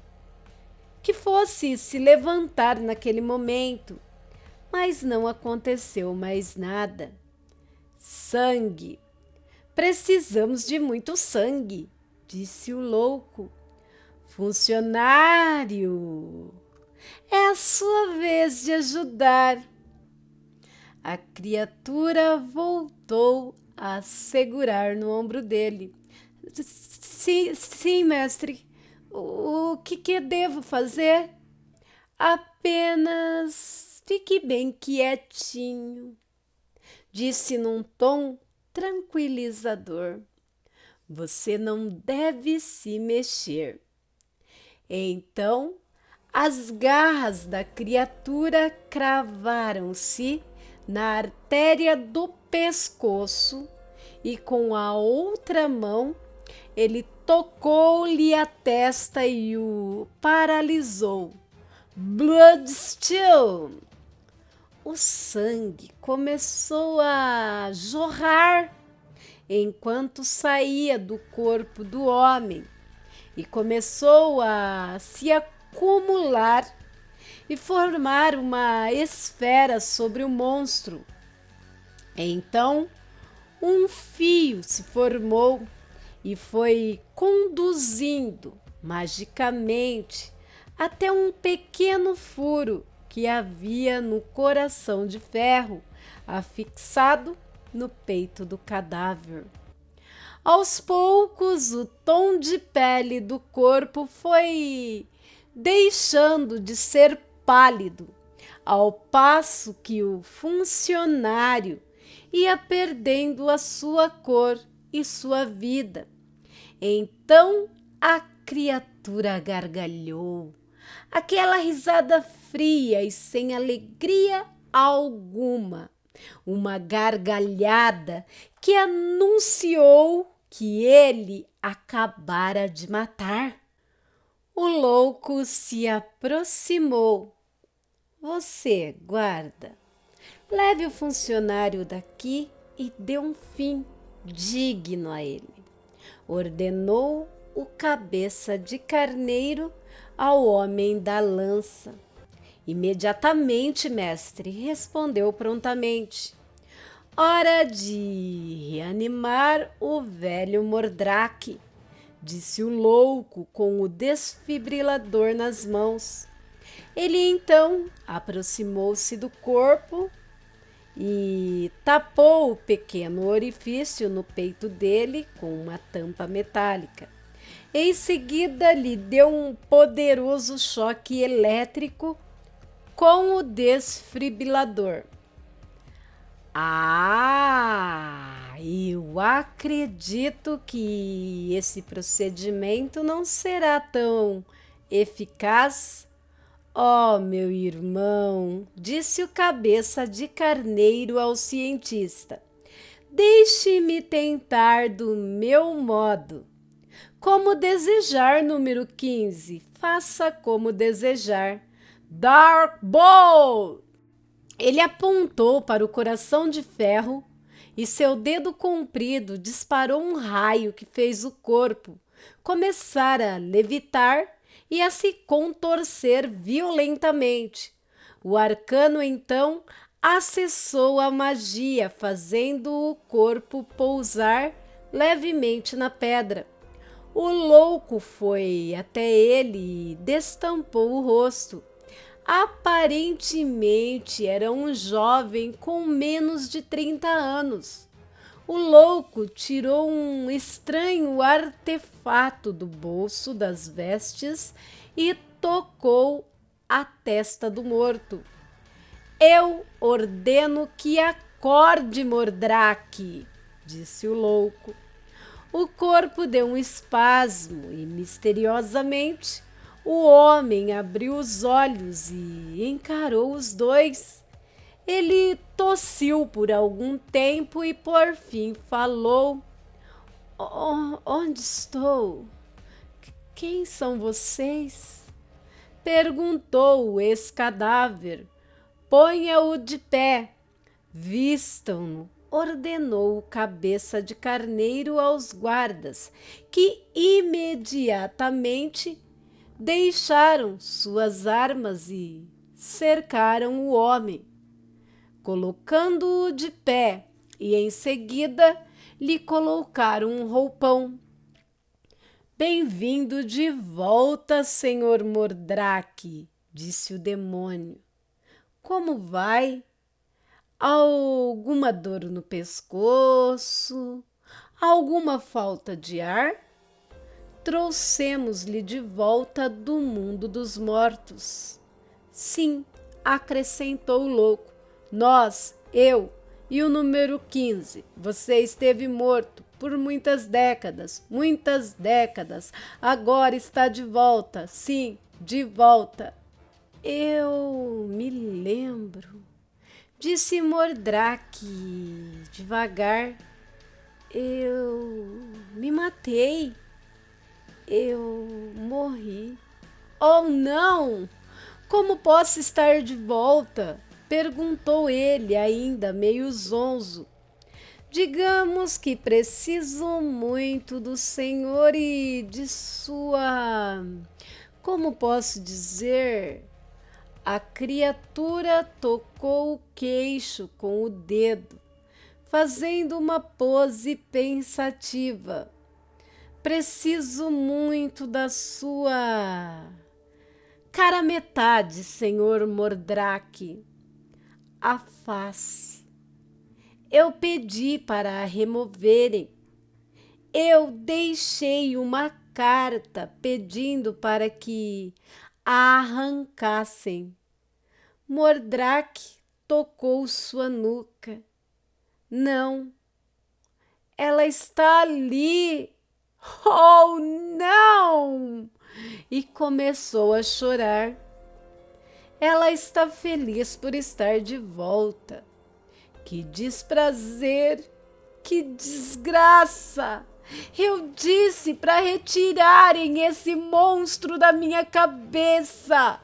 fosse se levantar naquele momento, mas não aconteceu mais nada. Sangue. Precisamos de muito sangue, disse o louco. Funcionário, é a sua vez de ajudar. A criatura voltou a segurar no ombro dele. Sim, mestre. O que devo fazer? Apenas fique bem quietinho, disse num tom tranquilizador. Você não deve se mexer. Então, as garras da criatura cravaram-se na artéria do pescoço e com a outra mão ele tocou-lhe a testa e o paralisou. Blood still! O sangue começou a jorrar enquanto saía do corpo do homem e começou a se acumular e formar uma esfera sobre o monstro. Então, um fio se formou e foi conduzindo magicamente até um pequeno furo que havia no coração de ferro, afixado no peito do cadáver. Aos poucos, o tom de pele do corpo foi deixando de ser pálido, ao passo que o funcionário ia perdendo a sua cor e sua vida. Então a criatura gargalhou, aquela risada fria e sem alegria alguma, uma gargalhada que anunciou que ele acabara de matar. O louco se aproximou. Você, guarda, leve o funcionário daqui e dê um fim digno a ele, ordenou o cabeça de carneiro ao homem da lança. Imediatamente, mestre, respondeu prontamente. Hora de reanimar o velho Mordraque, disse o louco com o desfibrilador nas mãos. Ele então aproximou-se do corpo e tapou o pequeno orifício no peito dele com uma tampa metálica. Em seguida, lhe deu um poderoso choque elétrico com o desfibrilador. Eu acredito que esse procedimento não será tão eficaz. Oh, meu irmão, disse o cabeça de carneiro ao cientista. Deixe-me tentar do meu modo. Como desejar, número 15. Faça como desejar. Dark Bolt! Ele apontou para o coração de ferro e seu dedo comprido disparou um raio que fez o corpo começar a levitar e a se contorcer violentamente. O arcano, então, acessou a magia, fazendo o corpo pousar levemente na pedra. O louco foi até ele e destampou o rosto. Aparentemente era um jovem com menos de 30 anos. O louco tirou um estranho artefato do bolso das vestes e tocou a testa do morto. Eu ordeno que acorde, Mordraque, disse o louco. O corpo deu um espasmo e, misteriosamente, o homem abriu os olhos e encarou os dois. Ele tossiu por algum tempo e, por fim, falou. Onde estou? Quem são vocês? Perguntou o ex-cadáver. Ponha-o de pé. Vistam-no, ordenou o cabeça de carneiro aos guardas, que imediatamente deixaram suas armas e cercaram o homem, colocando-o de pé, e em seguida lhe colocaram um roupão. Bem-vindo de volta, senhor Mordraque, disse o demônio. Como vai? Alguma dor no pescoço? Alguma falta de ar? Trouxemos-lhe de volta do mundo dos mortos. Sim, acrescentou o louco, eu E o número 15, você esteve morto por muitas décadas, agora está de volta, sim, de volta. Eu me lembro, disse Mordraque devagar. Eu me matei, eu morri. Oh, não! Como posso estar de volta? Perguntou ele, ainda meio zonzo. Digamos que preciso muito do Senhor e de sua... Como posso dizer? A criatura tocou o queixo com o dedo, fazendo uma pose pensativa. Preciso muito da sua... Cara metade, senhor Mordraque. A face. Eu pedi para a removerem. Eu deixei uma carta pedindo para que a arrancassem. Mordraque tocou sua nuca. Não, ela está ali. Oh, não! E começou a chorar. Ela está feliz por estar de volta. Que desprazer, que desgraça! Eu disse para retirarem esse monstro da minha cabeça.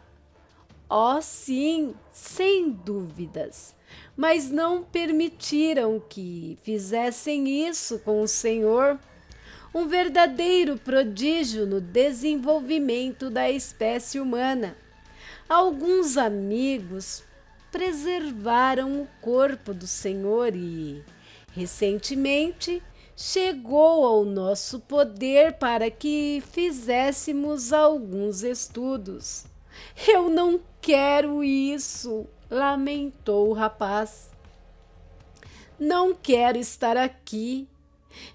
Oh, sim, sem dúvidas, mas não permitiram que fizessem isso com o Senhor. Um verdadeiro prodígio no desenvolvimento da espécie humana. Alguns amigos preservaram o corpo do Senhor e, recentemente, chegou ao nosso poder para que fizéssemos alguns estudos. Eu não quero isso, lamentou o rapaz. Não quero estar aqui.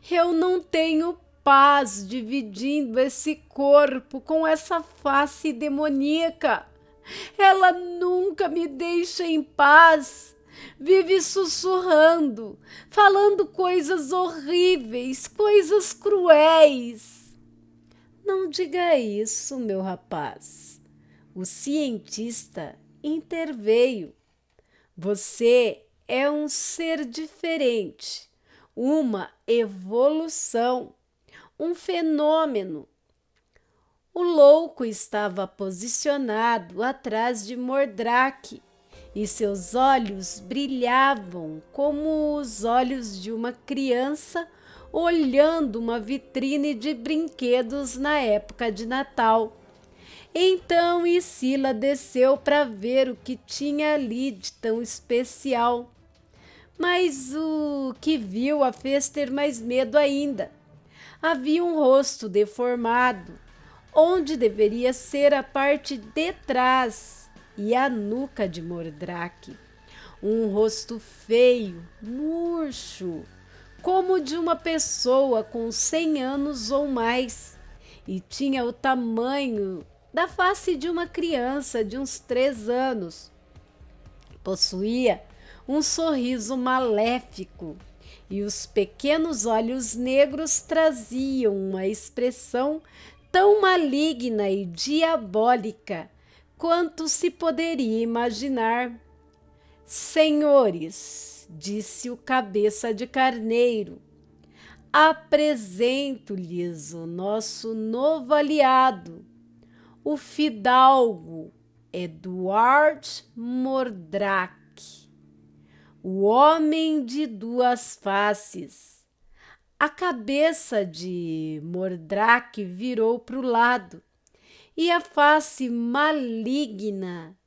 Eu não tenho paz dividindo esse corpo com essa face demoníaca. Ela nunca me deixa em paz. Vive sussurrando, falando coisas horríveis, coisas cruéis. Não diga isso, meu rapaz. O cientista interveio. Você é um ser diferente, uma evolução, um fenômeno. O louco estava posicionado atrás de Mordraque e seus olhos brilhavam como os olhos de uma criança olhando uma vitrine de brinquedos na época de Natal. Então Isila desceu para ver o que tinha ali de tão especial. Mas o que viu a fez ter mais medo ainda. Havia um rosto deformado, onde deveria ser a parte de trás e a nuca de Mordraque. Um rosto feio, murcho, como de uma pessoa com 100 anos ou mais, e tinha o tamanho da face de uma criança de uns 3 anos. Possuía um sorriso maléfico e os pequenos olhos negros traziam uma expressão tão maligna e diabólica quanto se poderia imaginar. Senhores, disse o cabeça de carneiro, apresento-lhes o nosso novo aliado, o fidalgo Edward Mordraque, o homem de duas faces. A cabeça de Mordraque virou para o lado e a face maligna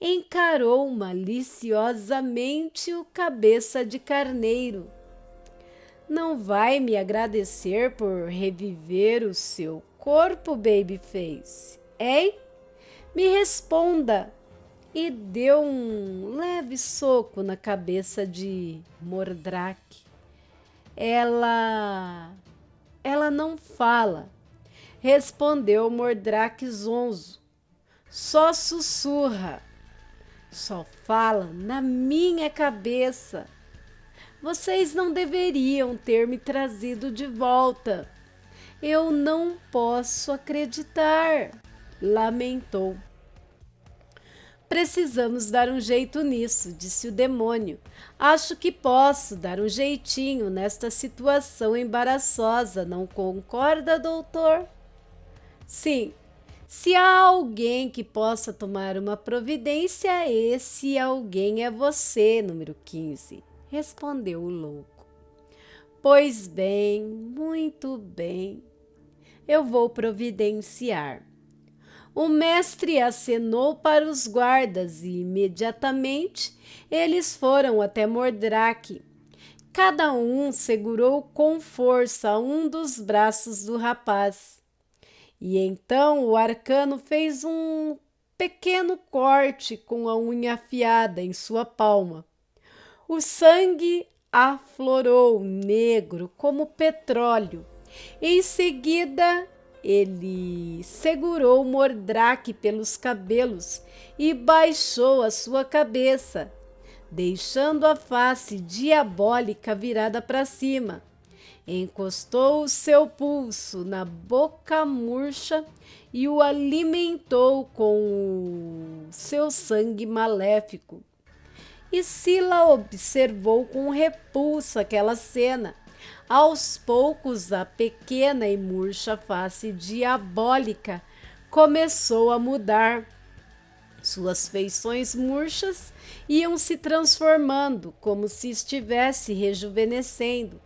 encarou maliciosamente o cabeça de carneiro. Não vai me agradecer por reviver o seu corpo, Babyface, hein? Me responda. E deu um leve soco na cabeça de Mordraque. Ela não fala, respondeu Mordraque zonzo. Só sussurra, só fala na minha cabeça. Vocês não deveriam ter me trazido de volta. Eu não posso acreditar, lamentou. Precisamos dar um jeito nisso, disse o demônio. Acho que posso dar um jeitinho nesta situação embaraçosa, não concorda, doutor? Sim, se há alguém que possa tomar uma providência, esse alguém é você, número 15, respondeu o louco. Pois bem, muito bem, eu vou providenciar. O mestre acenou para os guardas e imediatamente eles foram até Mordraque. Cada um segurou com força um dos braços do rapaz. E então o arcano fez um pequeno corte com a unha afiada em sua palma. O sangue aflorou negro como petróleo. Em seguida, ele segurou Mordraque pelos cabelos e baixou a sua cabeça, deixando a face diabólica virada para cima. Encostou o seu pulso na boca murcha e o alimentou com o seu sangue maléfico. E Sila observou com repulsa aquela cena. Aos poucos, a pequena e murcha face diabólica começou a mudar. Suas feições murchas iam se transformando, como se estivesse rejuvenescendo.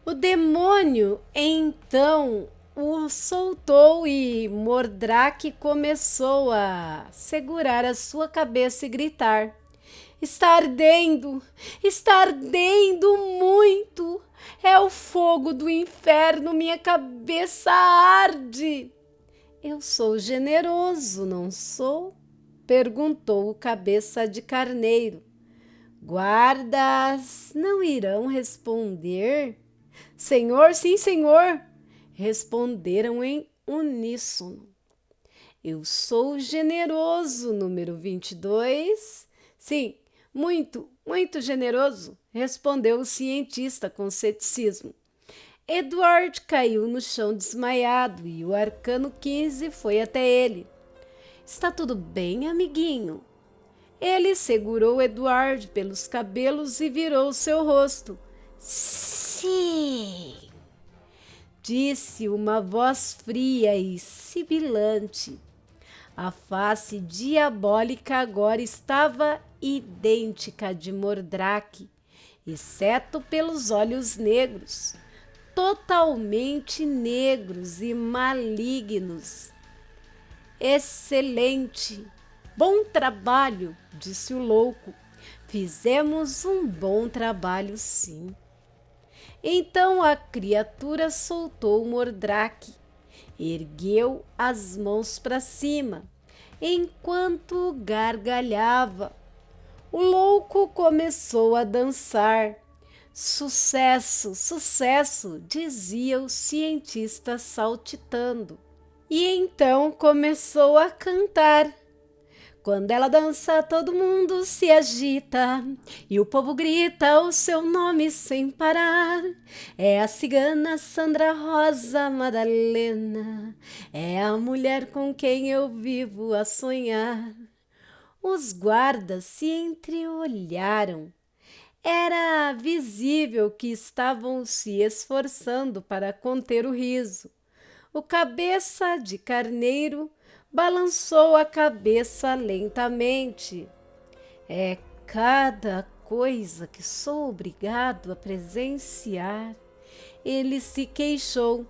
O demônio, então, o soltou e Mordraque começou a segurar a sua cabeça e gritar. Está ardendo muito. É o fogo do inferno, minha cabeça arde. Eu sou generoso, não sou? Perguntou o cabeça de carneiro. Guardas não irão responder? Senhor, sim, senhor, responderam em uníssono. Eu sou generoso, número 22. Sim, muito generoso, respondeu o cientista com ceticismo. Edward caiu no chão desmaiado e o arcano 15 foi até ele. Está tudo bem, amiguinho? Ele segurou Edward pelos cabelos e virou seu rosto. Sim, disse uma voz fria e sibilante. A face diabólica agora estava idêntica à de Mordraque, exceto pelos olhos negros, totalmente negros e malignos. Excelente! Bom trabalho, disse o louco. Fizemos um bom trabalho, sim. Então a criatura soltou Mordraque, ergueu as mãos para cima, enquanto gargalhava. O louco começou a dançar. Sucesso, sucesso, dizia o cientista saltitando. E então começou a cantar. Quando ela dança, todo mundo se agita e o povo grita o seu nome sem parar. É a cigana Sandra Rosa Madalena, é a mulher com quem eu vivo a sonhar. Os guardas se entreolharam. Era visível que estavam se esforçando para conter o riso. O cabeça de carneiro balançou a cabeça lentamente. É cada coisa que sou obrigado a presenciar, ele se queixou.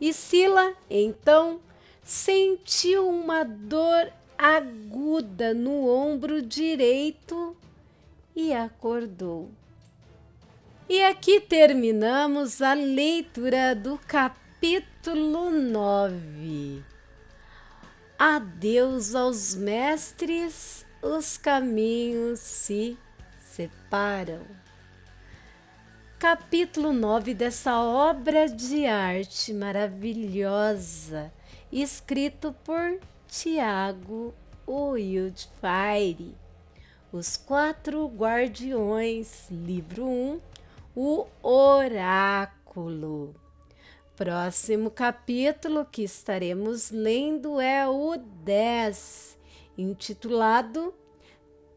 E Sila, então, sentiu uma dor aguda no ombro direito e acordou. E aqui terminamos a leitura do capítulo 9. Adeus aos mestres, os caminhos se separam. Capítulo 9 dessa obra de arte maravilhosa, escrito por Tiago Wildfire. Os Quatro Guardiões, livro 1, o Oráculo. Próximo capítulo que estaremos lendo é o 10, intitulado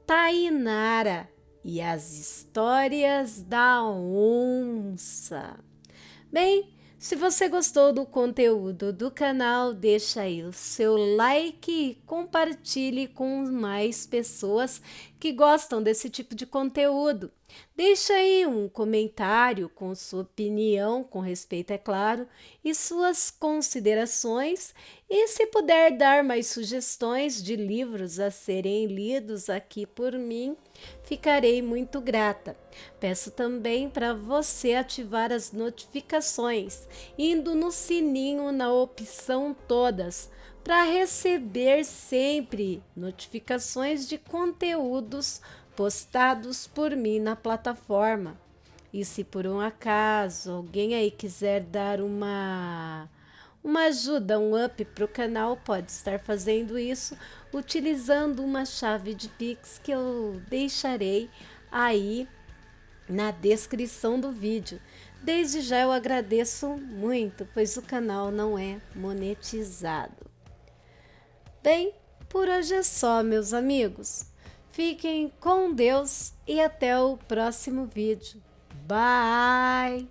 Tainara e as Histórias da Onça. Bem, se você gostou do conteúdo do canal, deixa aí o seu like e compartilhe com mais pessoas que gostam desse tipo de conteúdo. Deixa aí um comentário com sua opinião, com respeito, é claro, e suas considerações. E se puder dar mais sugestões de livros a serem lidos aqui por mim, ficarei muito grata. Peço também para você ativar as notificações, indo no sininho na opção todas, para receber sempre notificações de conteúdos postados por mim na plataforma. E se por um acaso alguém aí quiser dar uma ajuda, um up para o canal, pode estar fazendo isso utilizando uma chave de Pix que eu deixarei aí na descrição do vídeo. Desde já eu agradeço muito, pois o canal não é monetizado. Bem, por hoje é só, meus amigos. Fiquem com Deus e até o próximo vídeo. Bye!